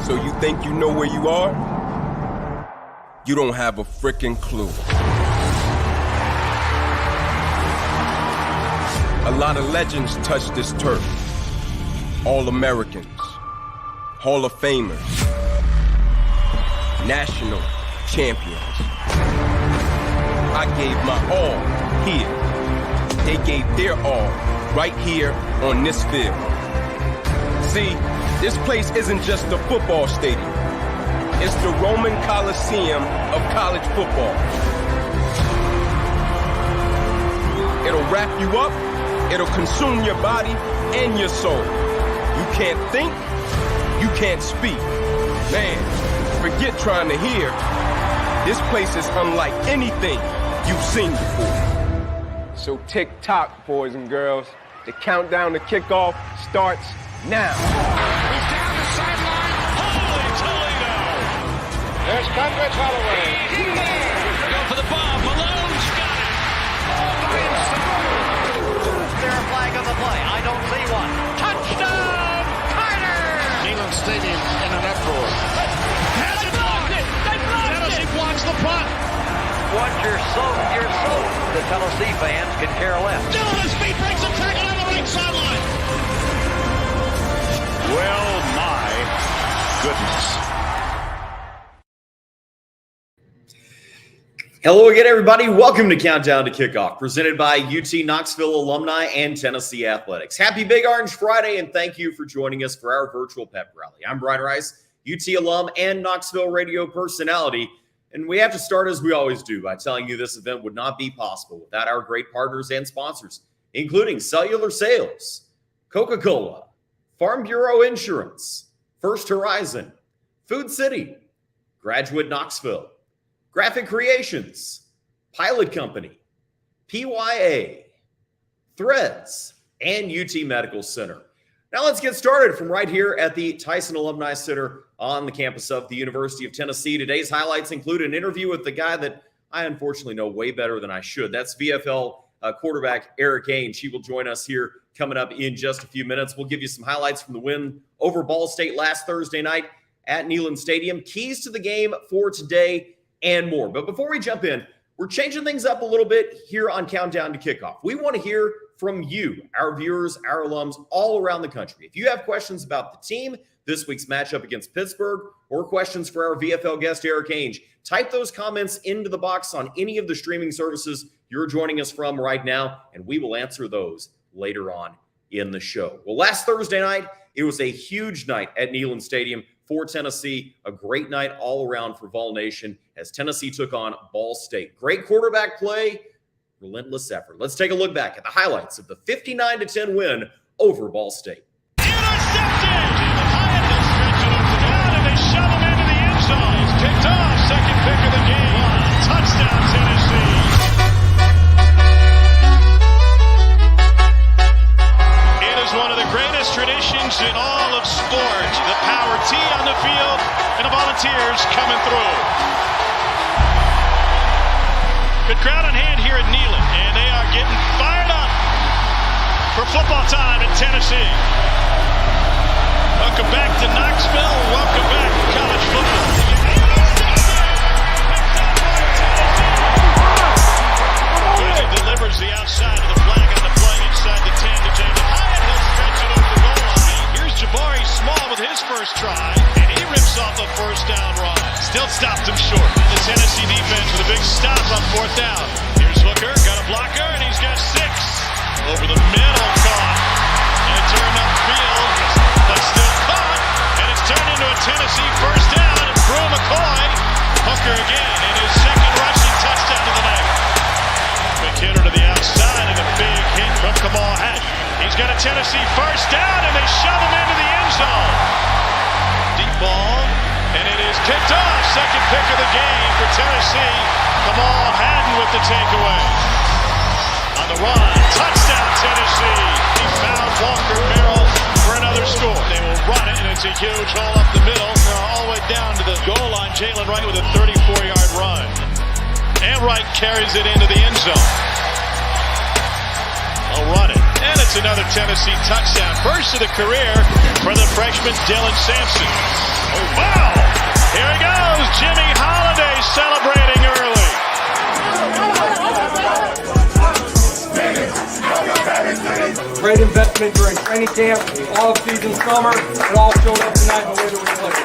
So you think you know where you are? You don't have a freaking clue. A lot of legends touch this turf. All-Americans, Hall of Famers, national champions. I gave my all here. They gave their all right here on this field. See, this place isn't just a football stadium. It's the Roman Coliseum of college football. It'll wrap you up, it'll consume your body and your soul. You can't think, you can't speak. Man, forget trying to hear. This place is unlike anything you've seen before. So tick-tock, boys and girls. The countdown to kickoff starts now. He's down the sideline. Holy Toledo! There's Conrad Holloway. Go for the bomb. Malone's got it. All by himself. Is there a flag on the play? I don't see one. Touchdown, Carter! Neyland Stadium in an uproar. Has it blocked it. They blocked it. Tennessee blocks the punt. Once you're soaked. The Tennessee fans can care less. Still on his feet, breaks a tackle on the right sideline. Well, my goodness. Hello again, everybody. Welcome to Countdown to Kickoff, presented by UT Knoxville alumni and Tennessee Athletics. Happy Big Orange Friday, and thank you for joining us for our virtual pep rally. I'm Brian Rice, UT alum and Knoxville radio personality, and we have to start as we always do by telling you this event would not be possible without our great partners and sponsors, including Cellular Sales, Coca-Cola, Farm Bureau Insurance, First Horizon, Food City, Graduate Knoxville, Graphic Creations, Pilot Company, PYA, Threads, and UT Medical Center. Now let's get started from right here at the Tyson Alumni Center on the campus of the University of Tennessee. Today's highlights include an interview with the guy that I unfortunately know way better than I should. That's VFL quarterback Eric Ainge. He will join us here coming up in just a few minutes. We'll give you some highlights from the win over Ball State last Thursday night at Neyland Stadium, keys to the game for today, and more. But before we jump in, we're changing things up a little bit here on Countdown to Kickoff. We want to hear from you, our viewers, our alums all around the country. If you have questions about the team, this week's matchup against Pittsburgh, or questions for our VFL guest Eric Ainge, type those comments into the box on any of the streaming services you're joining us from right now, and we will answer those later on in the show. Well, last Thursday night, it was a huge night at Neyland Stadium for Tennessee, a great night all around for Vol Nation as Tennessee took on Ball State. Great quarterback play, relentless effort. Let's take a look back at the highlights of the 59-10 win over Ball State. Intercepted! Hyatt will stretch it over down, and they shove him into the end zone. He's picked off, second pick of the game. Touchdown, Tennessee. It is one of the greatest traditions in all of sport. The power T on the field, and the Volunteers coming through. Good crowd on hand here at Neyland, and they are getting fired up for football time in Tennessee. Welcome back to Knoxville. Welcome back to college football. He delivers the outside of the flag on the play inside the 10 to James Hyatt. He'll stretch it over the goal line. Here's Jabari Small with his first try, and he rips off a first down run. Still stopped him short. The Tennessee defense with a big stop on fourth down. Here's Hooker, got a blocker, and he's got 6. Over the middle, caught. And it turned upfield, but still caught. And it's turned into a Tennessee first down. And Brew McCoy, Hooker again, and his second rushing touchdown of the night. Quick hitter to the outside, and a big hit from Kamal Hatch. He's got a Tennessee first down, and they shove him into the end zone. Deep ball, and it is kicked off. Second pick of the game for Tennessee. Kamal Haddon with the takeaway. On the run, touchdown Tennessee. He found Walker Merrill for another score. They will run it, and it's a huge hole up the middle. All the way down to the goal line. Jalen Wright with a 34-yard run. And Wright carries it into the end zone. They'll run it. And it's another Tennessee touchdown. First of the career for the freshman Dylan Sampson. Oh, wow! Here he goes. Jimmy Holiday celebrating early. Great investment during training camp, all season, summer. It all showed up tonight in the way that we played.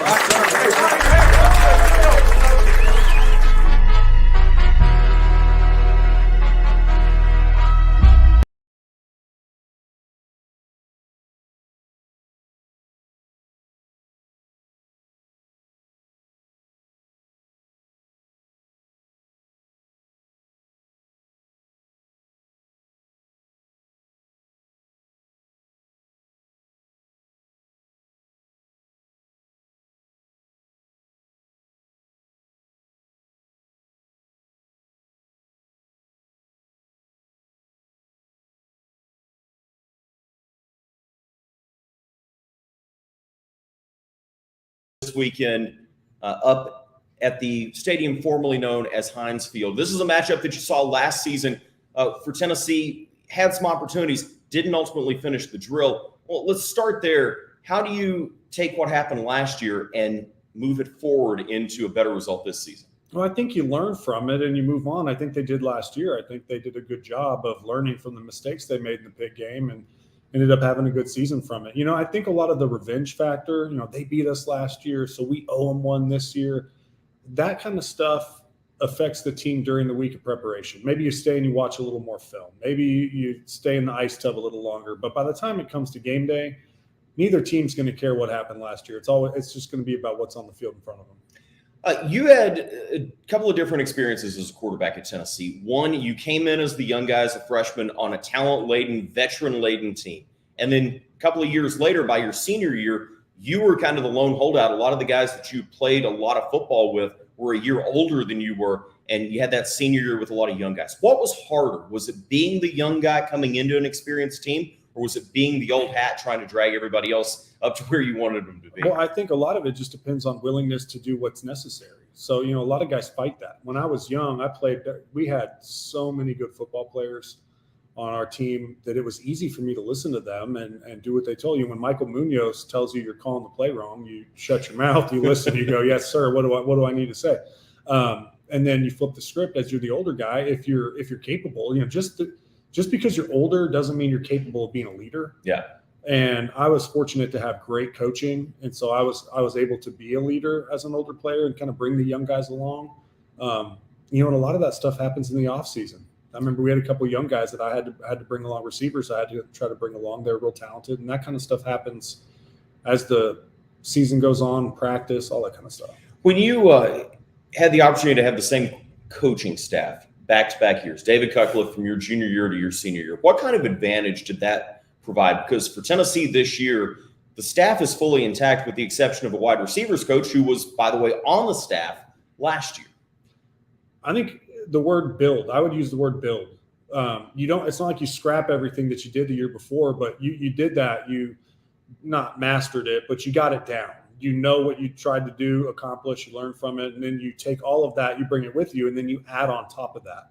This weekend up at the stadium formerly known as Heinz Field. This is a matchup that you saw last season for Tennessee. Had some opportunities, didn't ultimately finish the drill. Well, let's start there. How do you take what happened last year and move it forward into a better result this season? Well, I think you learn from it and you move on. I think they did last year. I think they did a good job of learning from the mistakes they made in the Pitt game and ended up having a good season from it. I think a lot of the revenge factor, they beat us last year, so we owe them one this year. That kind of stuff affects the team during the week of preparation. Maybe you stay and you watch a little more film. Maybe you stay in the ice tub a little longer. But by the time it comes to game day, neither team's going to care what happened last year. It's just going to be about what's on the field in front of them. You had a couple of different experiences as a quarterback at Tennessee. One, you came in as the young guy, as a freshman, on a talent-laden, veteran-laden team. And then a couple of years later, by your senior year, you were kind of the lone holdout. A lot of the guys that you played a lot of football with were a year older than you were, and you had that senior year with a lot of young guys. What was harder? Was it being the young guy coming into an experienced team, or was it being the old hat trying to drag everybody else up to where you wanted them to be? Well, I think a lot of it just depends on willingness to do what's necessary. So, a lot of guys fight that. When I was young, we had so many good football players on our team that it was easy for me to listen to them and do what they told you. When Michael Munoz tells you you're calling the play wrong, you shut your mouth, you listen, you go, yes, sir. What do I need to say? And then you flip the script as you're the older guy. If you're capable, just because you're older doesn't mean you're capable of being a leader. Yeah. And I was fortunate to have great coaching. And so I was able to be a leader as an older player and kind of bring the young guys along. And a lot of that stuff happens in the off season. I remember we had a couple of young guys that I had to bring along, receivers I had to try to bring along. They're real talented. And that kind of stuff happens as the season goes on, practice, all that kind of stuff. When you had the opportunity to have the same coaching staff back-to-back years, David Cutcliffe from your junior year to your senior year, what kind of advantage did that provide? Because for Tennessee this year, the staff is fully intact with the exception of a wide receivers coach who was, by the way, on the staff last year. I think the word build, I would use the word build. It's not like you scrap everything that you did the year before, but you did that. You not mastered it, but you got it down. You know what you tried to do, accomplish, you learn from it, and then you take all of that, you bring it with you, and then you add on top of that.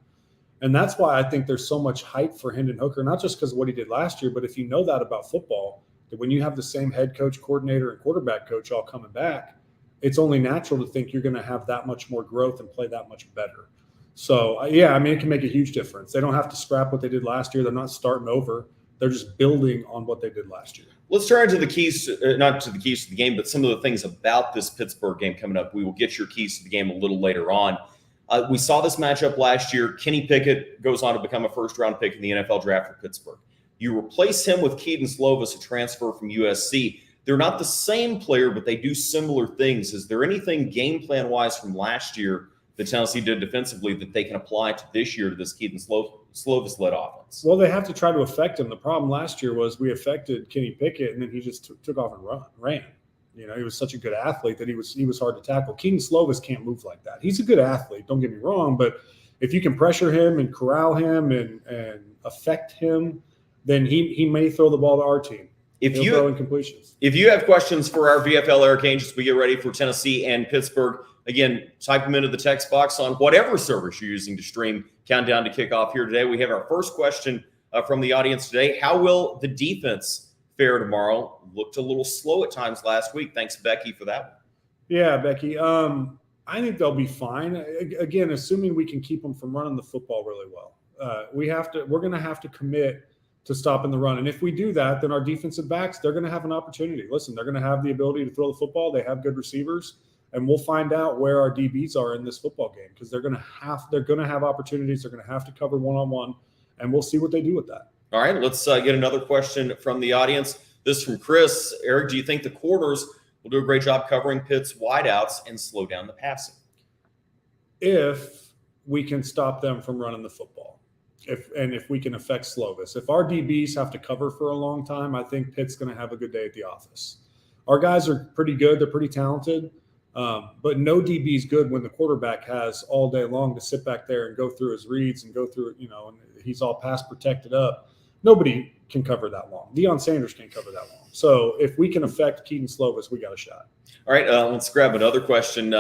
And that's why I think there's so much hype for Hendon Hooker, not just because of what he did last year, but if you know that about football, that when you have the same head coach, coordinator, and quarterback coach all coming back, it's only natural to think you're going to have that much more growth and play that much better. So, it can make a huge difference. They don't have to scrap what they did last year. They're not starting over. They're just building on what they did last year. Let's turn to the keys, not to the keys to the game, but some of the things about this Pittsburgh game coming up. We will get your keys to the game a little later on. We saw this matchup last year. Kenny Pickett goes on to become a first-round pick in the NFL draft for Pittsburgh. You replace him with Keaton Slovis, a transfer from USC. They're not the same player, but they do similar things. Is there anything game plan-wise from last year that Tennessee did defensively that they can apply to this year to this Keaton Slovis-led offense? Well, they have to try to affect him. The problem last year was we affected Kenny Pickett, and then he just took off and ran. He was such a good athlete that he was hard to tackle. Keaton Slovis can't move like that. He's a good athlete, don't get me wrong, but if you can pressure him and corral him and affect him, then he may throw the ball to our team. If you have questions for our VFL Archangels as we get ready for Tennessee and Pittsburgh, again, type them into the text box on whatever service you're using to stream Countdown to Kickoff here today. We have our first question from the audience today. How will the defense fare tomorrow? Looked a little slow at times last week. Thanks, Becky, for that one. Yeah, Becky. I think they'll be fine. Again, assuming we can keep them from running the football really well. We're going to have to commit to stopping the run. And if we do that, then our defensive backs, they're going to have an opportunity. Listen, they're going to have the ability to throw the football. They have good receivers, and we'll find out where our DBs are in this football game because they're going to have opportunities. They're going to have to cover one-on-one, and we'll see what they do with that. All right, let's get another question from the audience. This from Chris. Eric, do you think the corners will do a great job covering Pitt's wideouts and slow down the passing? If we can stop them from running the football. If we can affect Slovis. If our DBs have to cover for a long time, I think Pitt's going to have a good day at the office. Our guys are pretty good. They're pretty talented. But no DB is good when the quarterback has all day long to sit back there and go through his reads and go through, and he's all pass protected up. Nobody can cover that long. Deion Sanders can't cover that long. So if we can affect Keaton Slovis, we got a shot. All right, let's grab another question.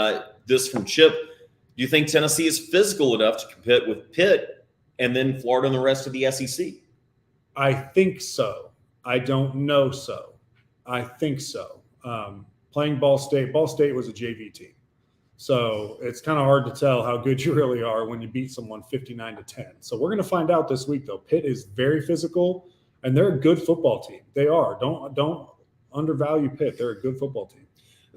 This from Chip. Do you think Tennessee is physical enough to compete with Pitt and then Florida and the rest of the SEC? I think so. I don't know so. I think so. Playing Ball State was a JV team. So it's kind of hard to tell how good you really are when you beat someone 59-10. So we're going to find out this week, though. Pitt is very physical, and they're a good football team. They are. Don't undervalue Pitt. They're a good football team.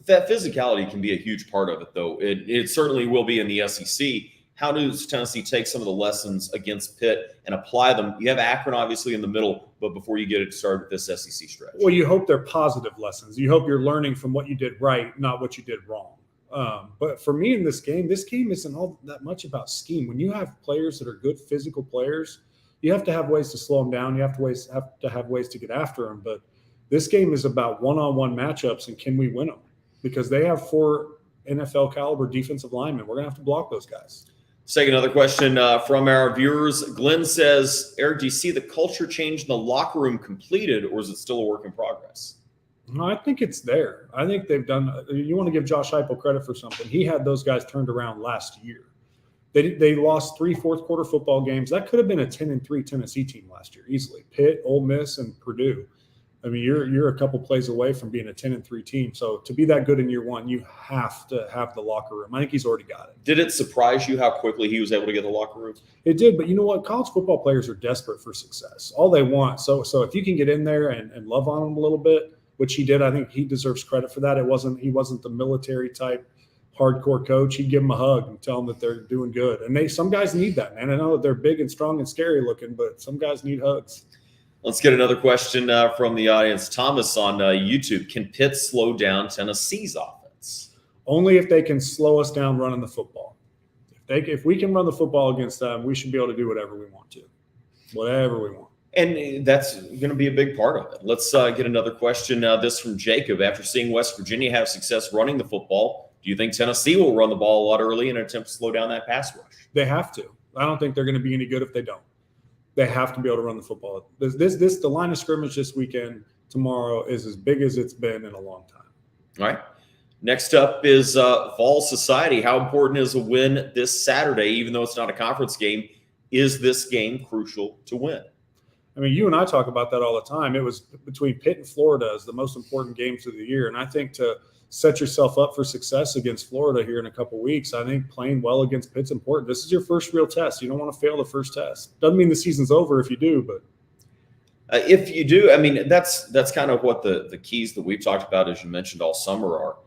That physicality can be a huge part of it, though. It certainly will be in the SEC. How does Tennessee take some of the lessons against Pitt and apply them? You have Akron, obviously, in the middle, but before you get it started with this SEC stretch. Well, you hope they're positive lessons. You hope you're learning from what you did right, not what you did wrong. But for me in this game isn't all that much about scheme. When you have players that are good physical players, you have to have ways to slow them down. You have to have ways to get after them. But this game is about one-on-one matchups, and can we win them? Because they have 4 NFL caliber defensive linemen. We're going to have to block those guys. Let's take another question from our viewers. Glenn says, Eric, do you see the culture change in the locker room completed, or is it still a work in progress? No, I think it's there. I think they've done – you want to give Josh Heupel credit for something. He had those guys turned around last year. They lost 3 fourth-quarter football games. That could have been a 10-3 Tennessee team last year easily. Pitt, Ole Miss, and Purdue. I mean, you're a couple plays away from being a 10-3 team. So to be that good in year one, you have to have the locker room. I think he's already got it. Did it surprise you how quickly he was able to get the locker room? It did, but you know what? College football players are desperate for success. All they want. So if you can get in there and love on them a little bit, which he did, I think he deserves credit for that. He wasn't the military type hardcore coach. He'd give them a hug and tell them that they're doing good. And some guys need that, man. I know that they're big and strong and scary looking, but some guys need hugs. Let's get another question from the audience. Thomas on YouTube. Can Pitt slow down Tennessee's offense? Only if they can slow us down running the football. If we can run the football against them, we should be able to do whatever we want to. Whatever we want. And that's going to be a big part of it. Let's get another question. This from Jacob. After seeing West Virginia have success running the football, do you think Tennessee will run the ball a lot early in an attempt to slow down that pass rush? They have to. I don't think they're going to be any good if they don't. They have to be able to run the football. The line of scrimmage this weekend, tomorrow, is as big as it's been in a long time. All right. Next up is Fall Society. How important is a win this Saturday, even though it's not a conference game? Is this game crucial to win? I mean, you and I talk about that all the time. It was between Pitt and Florida as the most important games of the year. And I think to set yourself up for success against Florida here in a couple of weeks, I think playing well against Pitt's important. This is your first real test. You don't want to fail the first test. Doesn't mean the season's over if you do, but if you do, I mean, that's kind of what the keys that we've talked about, as you mentioned, all summer are.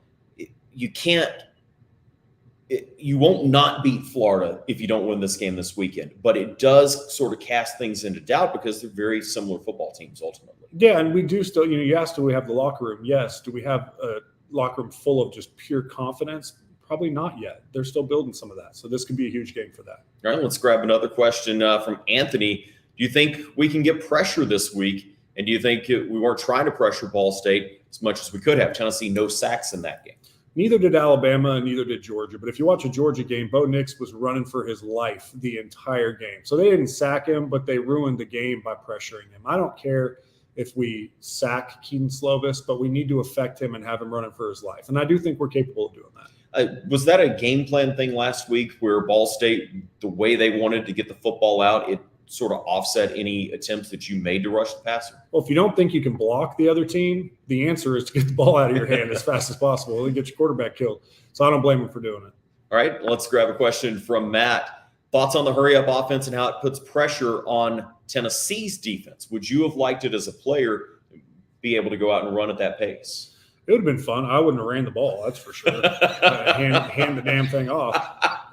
You won't not beat Florida if you don't win this game this weekend, but it does sort of cast things into doubt because they're very similar football teams ultimately. Yeah, and we do still, you asked, do we have the locker room? Yes. Do we have a locker room full of just pure confidence? Probably not yet. They're still building some of that. So this could be a huge game for that. All right, let's grab another question from Anthony. Do you think we can get pressure this week? And do you think we weren't trying to pressure Ball State as much as we could have? Tennessee, no sacks in that game. Neither did Alabama and neither did Georgia. But if you watch a Georgia game, Bo Nix was running for his life the entire game. So they didn't sack him, but they ruined the game by pressuring him. I don't care if we sack Keaton Slovis, but we need to affect him and have him running for his life. And I do think we're capable of doing that. Was that a game plan thing last week where Ball State, the way they wanted to get the football out, it sort of offset any attempts that you made to rush the passer? Well, if you don't think you can block the other team, the answer is to get the ball out of your hand as fast as possible and get your quarterback killed. So I don't blame him for doing it. All right, let's grab a question from Matt. Thoughts on the hurry-up offense and how it puts pressure on Tennessee's defense? Would you have liked it as a player to be able to go out and run at that pace? It would have been fun. I wouldn't have ran the ball, that's for sure. hand the damn thing off.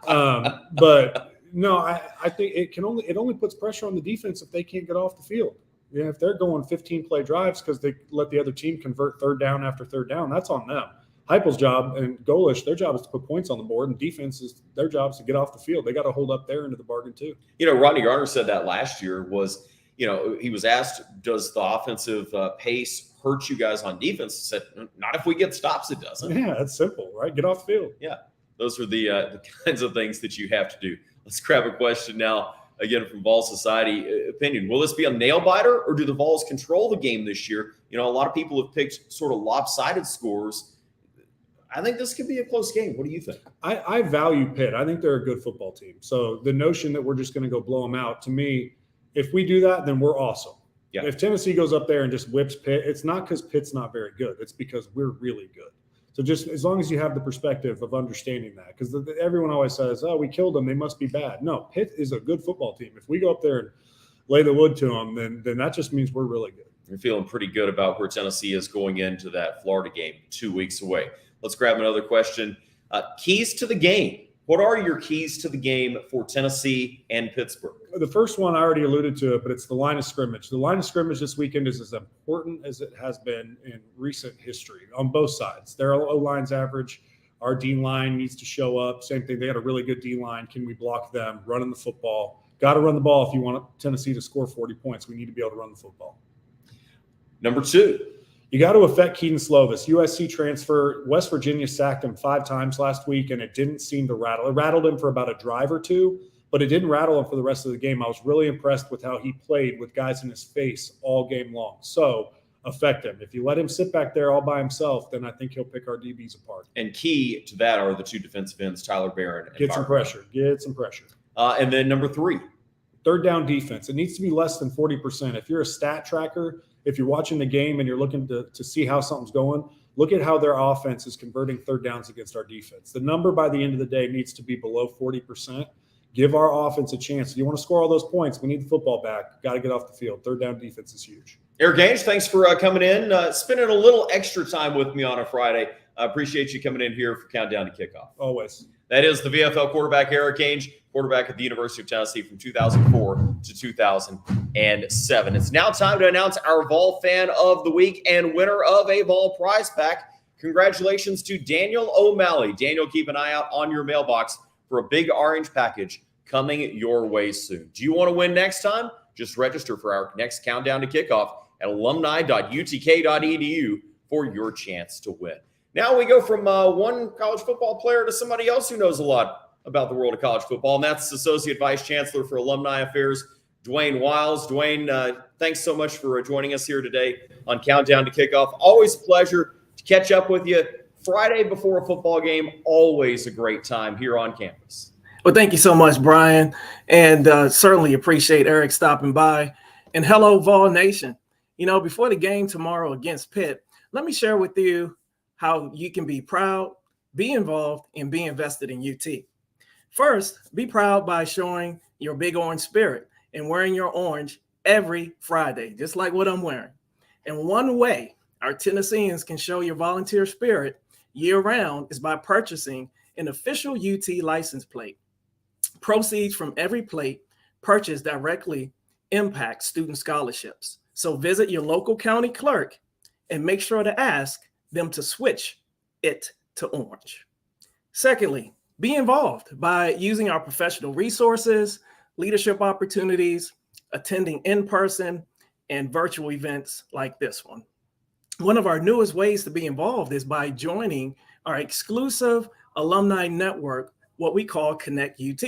But no, I think it only puts pressure on the defense if they can't get off the field. Yeah, if they're going 15-play drives because they let the other team convert third down after third down, that's on them. Heupel's job and Golish, their job is to put points on the board, and defense is their job is to get off the field. They got to hold up their end of the bargain too. Rodney Garner said that last year was, he was asked, does the offensive pace hurt you guys on defense? He said, not if we get stops, it doesn't. Yeah, that's simple, right? Get off the field. Yeah, those are the kinds of things that you have to do. Let's grab a question now, again, from Vol Society opinion. Will this be a nail biter, or do the Vols control the game this year? A lot of people have picked sort of lopsided scores. I think this could be a close game. What do you think? I value Pitt. I think they're a good football team. So the notion that we're just going to go blow them out, to me, if we do that, then we're awesome. Yeah. If Tennessee goes up there and just whips Pitt, it's not because Pitt's not very good. It's because we're really good. So just as long as you have the perspective of understanding that, because everyone always says, oh, we killed them, they must be bad. No, Pitt is a good football team. If we go up there and lay the wood to them, then that just means we're really good. You're feeling pretty good about where Tennessee is going into that Florida game 2 weeks away. Let's grab another question. Keys to the game. What are your keys to the game for Tennessee and Pittsburgh? The first one, I already alluded to it, but it's the line of scrimmage. The line of scrimmage this weekend is as important as it has been in recent history on both sides. Their O-line's average. Our D-line needs to show up. Same thing. They had a really good D-line. Can we block them? Running the football. Got to run the ball if you want Tennessee to score 40 points. We need to be able to run the football. Number 2. You got to affect Keaton Slovis. USC transfer. West Virginia sacked him 5 times last week, and it didn't seem to rattle. It rattled him for about a drive or two, but it didn't rattle him for the rest of the game. I was really impressed with how he played with guys in his face all game long. So affect him. If you let him sit back there all by himself, then I think he'll pick our DBs apart. And key to that are the 2 defensive ends, Tyler Barron and Get some pressure. And then number 3. Third down defense. It needs to be less than 40%. If you're a stat tracker, if you're watching the game and you're looking to see how something's going, look at how their offense is converting third downs against our defense. The number by the end of the day needs to be below 40%. Give our offense a chance. If you want to score all those points, we need the football back. Got to get off the field. Third down defense is huge. Eric Gage, thanks for coming in, spending a little extra time with me on a Friday. I appreciate you coming in here for Countdown to Kickoff. Always. That is the VFL quarterback, Eric Gage, quarterback at the University of Tennessee from 2004 to 2007. It's now time to announce our Vol Fan of the Week and winner of a Vol prize pack. Congratulations to Daniel O'Malley. Daniel, keep an eye out on your mailbox for a big orange package coming your way soon. Do you want to win next time? Just register for our next Countdown to Kickoff at alumni.utk.edu for your chance to win. Now we go from one college football player to somebody else who knows a lot about the world of college football, and that's Associate Vice Chancellor for Alumni Affairs, Dwayne Wiles. Dwayne, thanks so much for joining us here today on Countdown to Kickoff. Always a pleasure to catch up with you. Friday before a football game, always a great time here on campus. Well, thank you so much, Brian, and certainly appreciate Eric stopping by. And hello, Vol Nation. Before the game tomorrow against Pitt, let me share with you how you can be proud, be involved, and be invested in UT. First, be proud by showing your big orange spirit and wearing your orange every Friday, just like what I'm wearing. And one way our Tennesseans can show your volunteer spirit year-round is by purchasing an official UT license plate. Proceeds from every plate purchased directly impact student scholarships. So visit your local county clerk and make sure to ask them to switch it to orange. Secondly, be involved by using our professional resources, leadership opportunities, attending in-person and virtual events like this one. One of our newest ways to be involved is by joining our exclusive alumni network, what we call Connect UT.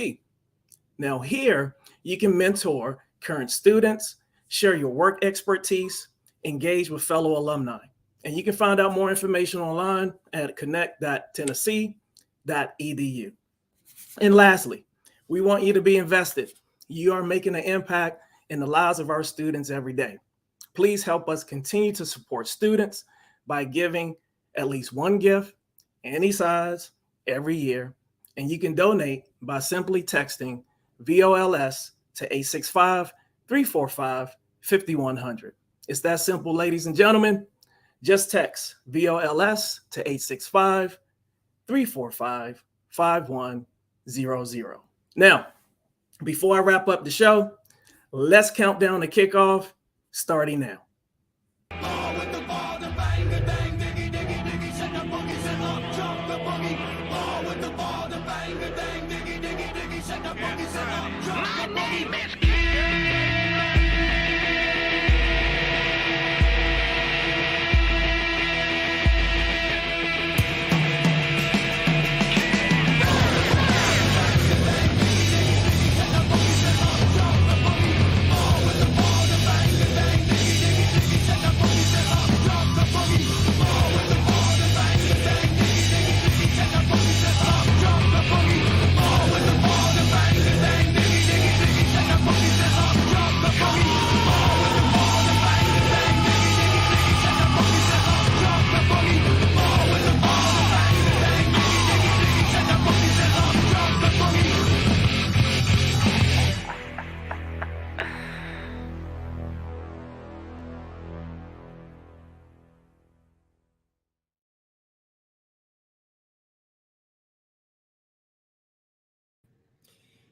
Now here, you can mentor current students, share your work expertise, engage with fellow alumni. And you can find out more information online at connect.tennessee.edu. And lastly, we want you to be invested You are making an impact in the lives of our students every day. Please help us continue to support students by giving at least one gift, any size, every year. And you can donate by simply texting VOLS to 865-345-5100. It's that simple, ladies and gentlemen. Just text VOLS to 865-345-5100. Now, before I wrap up the show, let's count down the kickoff starting now. My name is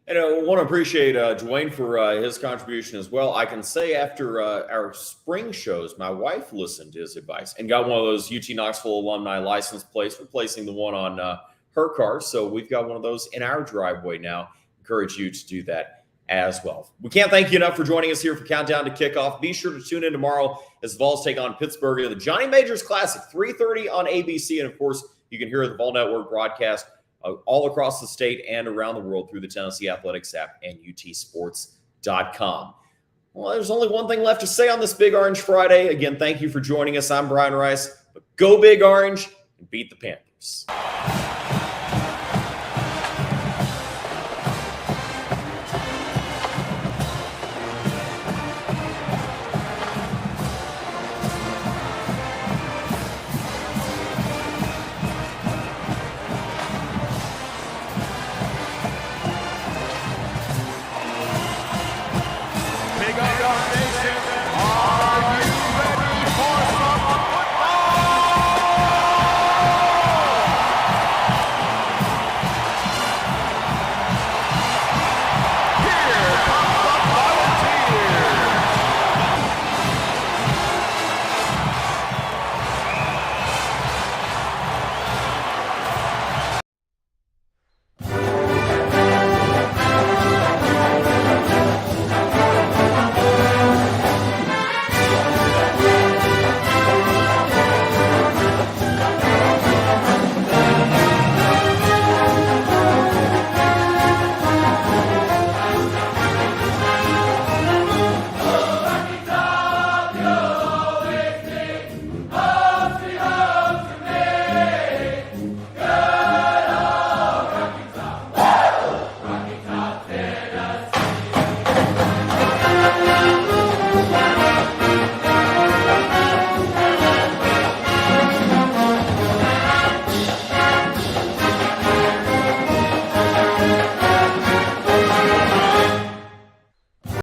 And I want to appreciate Dwayne for his contribution as well. I can say after our spring shows, my wife listened to his advice and got one of those UT Knoxville alumni license plates, replacing the one on her car. So we've got one of those in our driveway now. Encourage you to do that as well. We can't thank you enough for joining us here for Countdown to Kickoff. Be sure to tune in tomorrow as the Vols take on Pittsburgh in the Johnny Majors Classic, 3:30 on ABC. And, of course, you can hear the Vol Network broadcast all across the state and around the world through the Tennessee Athletics app and utsports.com. Well, there's only one thing left to say on this Big Orange Friday. Again, thank you for joining us. I'm Brian Rice. But go Big Orange and beat the Panthers.